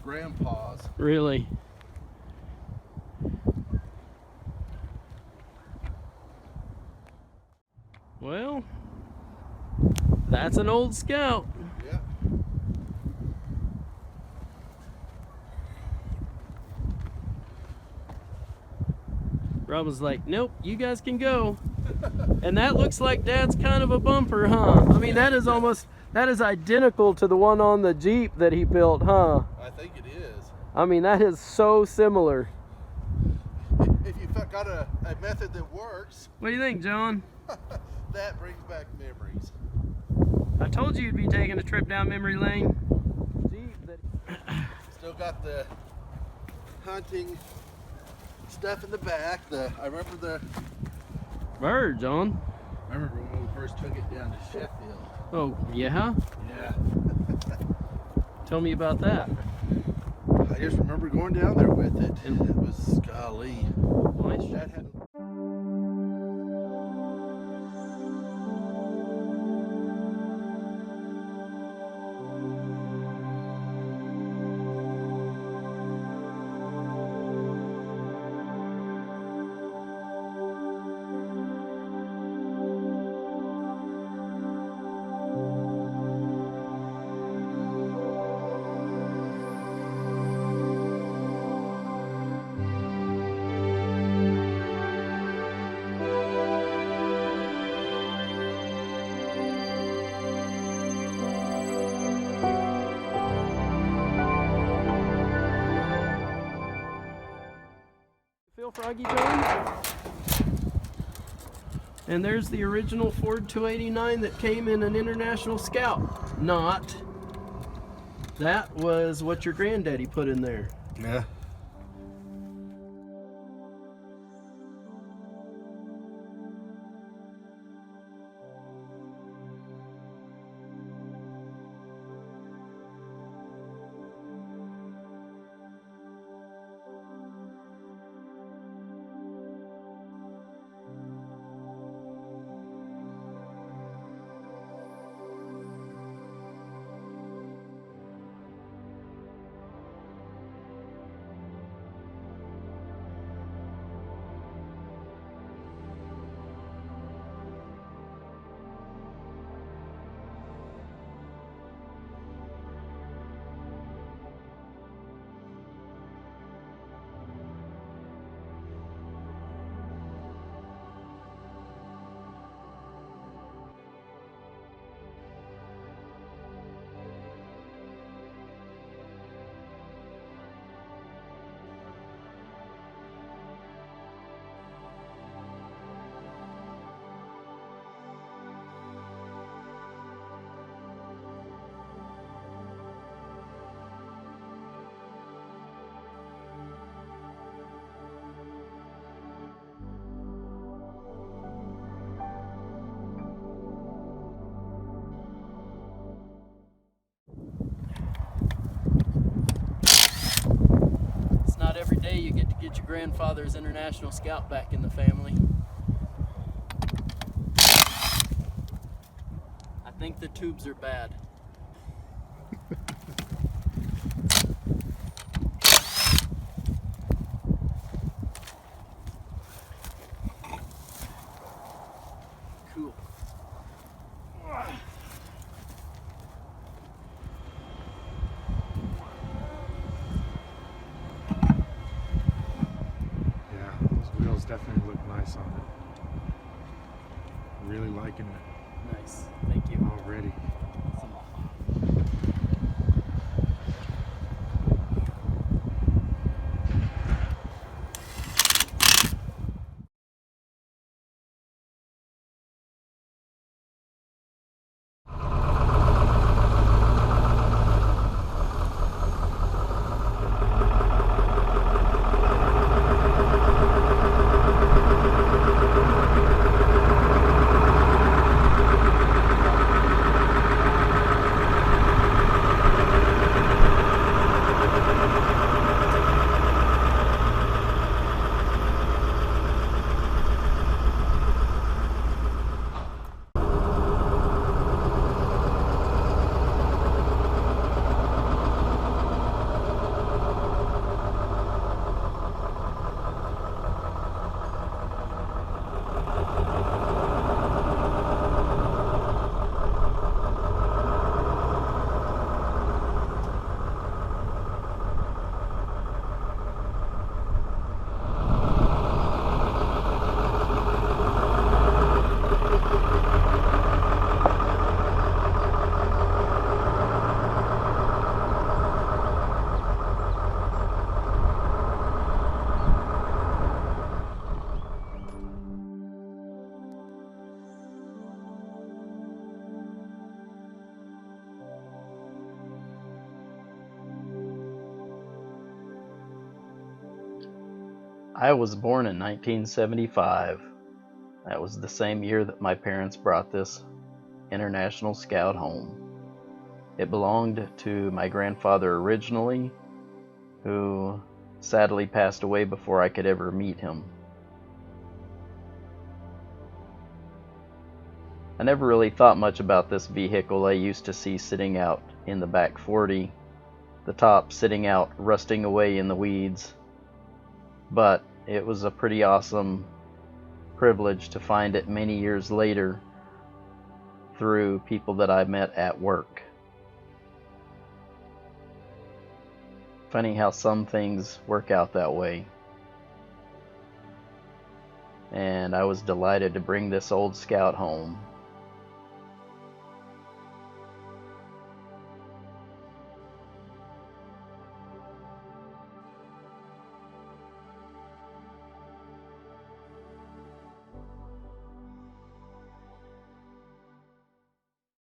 grandpa's. Really? Well, that's an old Scout. Yeah. Rob was like, nope, you guys can go. And that looks like Dad's kind of a bumper, huh? I mean, that is almost, that is identical to the one on the Jeep that he built, huh? I think it is. I mean, that is so similar. If you've got a method that works, What do you think, John? that brings back memories. I told you you'd be taking a trip down memory lane. Still got the hunting stuff in the back. I remember the Bird, John. I remember when we first took it down to Sheffield. Oh, yeah? Yeah. Tell me about that. I just remember going down there with it. It was golly. Nice. That had Feel Froggy, John? And there's the original Ford 289 that came in an International Scout. Not. That was what your granddaddy put in there. yeah. Every day you get to get your grandfather's International Scout back in the family. I think the tubes are bad. Cool. Definitely look nice on it. Really liking it. Nice. Thank you. Already. I was born in 1975. That was the same year that my parents brought this International Scout home. It belonged to my grandfather originally, who sadly passed away before I could ever meet him. I never really thought much about this vehicle I used to see sitting out in the back 40, the top sitting out rusting away in the weeds, but it was a pretty awesome privilege to find it many years later through people that I met at work. Funny how some things work out that way. And I was delighted to bring this old Scout home.